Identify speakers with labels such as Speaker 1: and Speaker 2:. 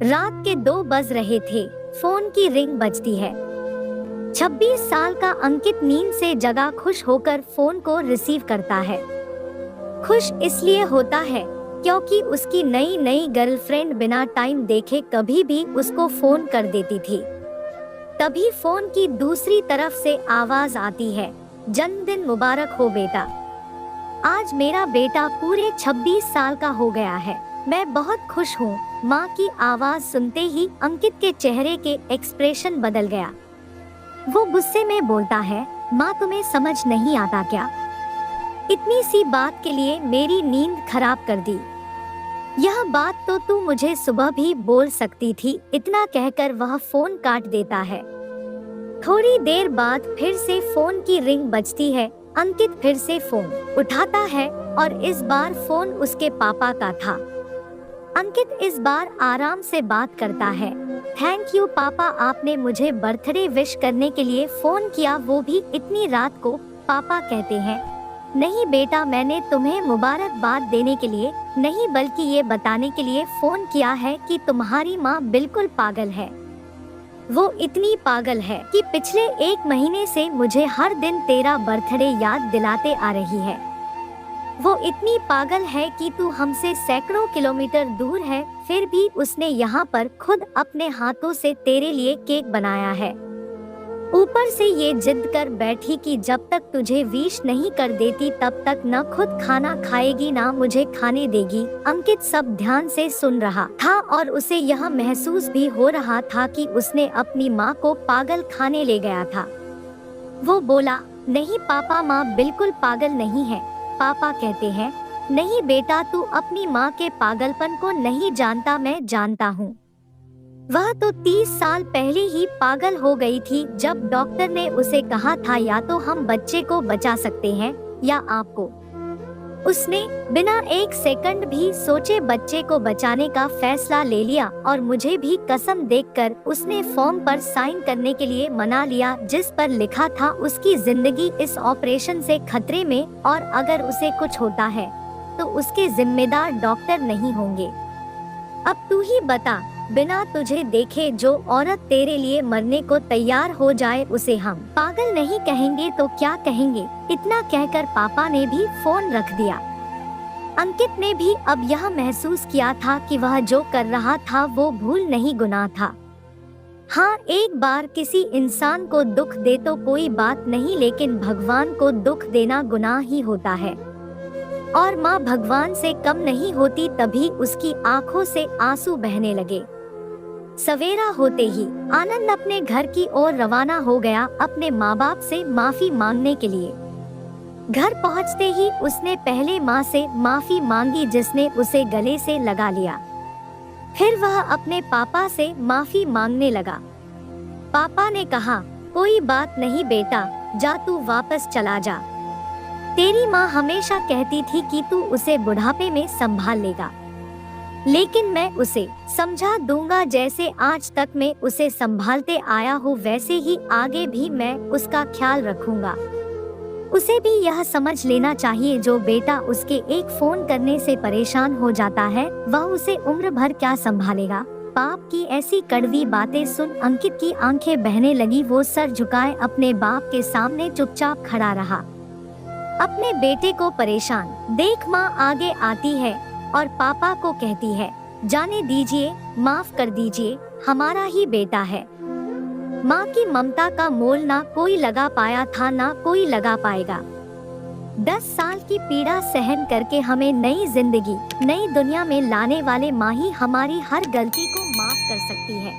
Speaker 1: रात के 2 बज रहे थे। फोन की रिंग बजती है। 26 साल का अंकित नींद से जगा खुश होकर फोन को रिसीव करता है। खुश इसलिए होता है क्योंकि उसकी नई नई गर्लफ्रेंड बिना टाइम देखे कभी भी उसको फोन कर देती थी। तभी फोन की दूसरी तरफ से आवाज आती है, जन्मदिन मुबारक हो बेटा। आज मेरा बेटा पूरे 26 साल का हो गया है। मैं बहुत खुश हूँ। माँ की आवाज सुनते ही अंकित के चेहरे के एक्सप्रेशन बदल गया। वो गुस्से में बोलता है, माँ तुम्हें समझ नहीं आता क्या? इतनी सी बात के लिए मेरी नींद खराब कर दी। यह बात तो तू मुझे सुबह भी बोल सकती थी। इतना कहकर वह फोन काट देता है। थोड़ी देर बाद फिर से फोन की रिंग बजती है। अंकित फिर से फोन उठाता है और इस बार फोन उसके पापा का था। अंकित इस बार आराम से बात करता है। थैंक यू पापा, आपने मुझे बर्थडे विश करने के लिए फोन किया, वो भी इतनी रात को। पापा कहते हैं, नहीं बेटा, मैंने तुम्हें मुबारकबाद देने के लिए नहीं बल्कि ये बताने के लिए फोन किया है कि तुम्हारी माँ बिल्कुल पागल है। वो इतनी पागल है कि पिछले 1 महीने से मुझे हर दिन तेरा बर्थडे याद दिलाते आ रही है। वो इतनी पागल है कि तू हमसे सैकड़ों किलोमीटर दूर है, फिर भी उसने यहाँ पर खुद अपने हाथों से तेरे लिए केक बनाया है। ऊपर से ये जिद कर बैठी कि जब तक तुझे विश नहीं कर देती तब तक न खुद खाना खाएगी ना मुझे खाने देगी। अंकित सब ध्यान से सुन रहा था और उसे यह महसूस भी हो रहा था कि उसने अपनी माँ को पागल खाने ले गया था। वो बोला, नहीं पापा, माँ बिल्कुल पागल नहीं है। पापा कहते हैं, नहीं बेटा, तू अपनी माँ के पागलपन को नहीं जानता, मैं जानता हूँ। वह तो 30 साल पहले ही पागल हो गई थी जब डॉक्टर ने उसे कहा था या तो हम बच्चे को बचा सकते हैं या आपको। उसने बिना 1 सेकंड भी सोचे बच्चे को बचाने का फैसला ले लिया और मुझे भी कसम देकर उसने फॉर्म पर साइन करने के लिए मना लिया जिस पर लिखा था उसकी जिंदगी इस ऑपरेशन से खतरे में और अगर उसे कुछ होता है तो उसके जिम्मेदार डॉक्टर नहीं होंगे। अब तू ही बता, बिना तुझे देखे जो औरत तेरे लिए मरने को तैयार हो जाए उसे हम पागल नहीं कहेंगे तो क्या कहेंगे? इतना कहकर पापा ने भी फोन रख दिया। अंकित ने भी अब यह महसूस किया था कि वह जो कर रहा था वो भूल नहीं गुनाह था। हाँ, एक बार किसी इंसान को दुख दे तो कोई बात नहीं, लेकिन भगवान को दुख देना गुनाह ही होता है। और माँ भगवान से कम नहीं होती। तभी उसकी आंखों से आंसू बहने लगे। सवेरा होते ही आनंद अपने घर की ओर रवाना हो गया अपने माँ बाप से माफी मांगने के लिए। घर पहुँचते ही उसने पहले माँ से माफी मांगी जिसने उसे गले से लगा लिया। फिर वह अपने पापा से माफी मांगने लगा। पापा ने कहा, कोई बात नहीं बेटा, जा तू वापस चला जा। तेरी माँ हमेशा कहती थी कि तू उसे बुढ़ापे में संभाल लेगा, लेकिन मैं उसे समझा दूंगा। जैसे आज तक मैं उसे संभालते आया हूँ वैसे ही आगे भी मैं उसका ख्याल रखूंगा। उसे भी यह समझ लेना चाहिए जो बेटा उसके एक फोन करने से परेशान हो जाता है वह उसे उम्र भर क्या संभालेगा। बाप की ऐसी कड़वी बातें सुन अंकित की आंखें बहने लगी। वो सर झुकाए अपने बाप के सामने चुपचाप खड़ा रहा, अपने बेटे को परेशान देख माँ आगे आती है और पापा को कहती है, जाने दीजिए, माफ कर दीजिए, हमारा ही बेटा है। माँ की ममता का मोल ना कोई लगा पाया था ना कोई लगा पाएगा। 10 साल की पीड़ा सहन करके हमें नई जिंदगी नई दुनिया में लाने वाले माँ ही हमारी हर गलती को माफ कर सकती है।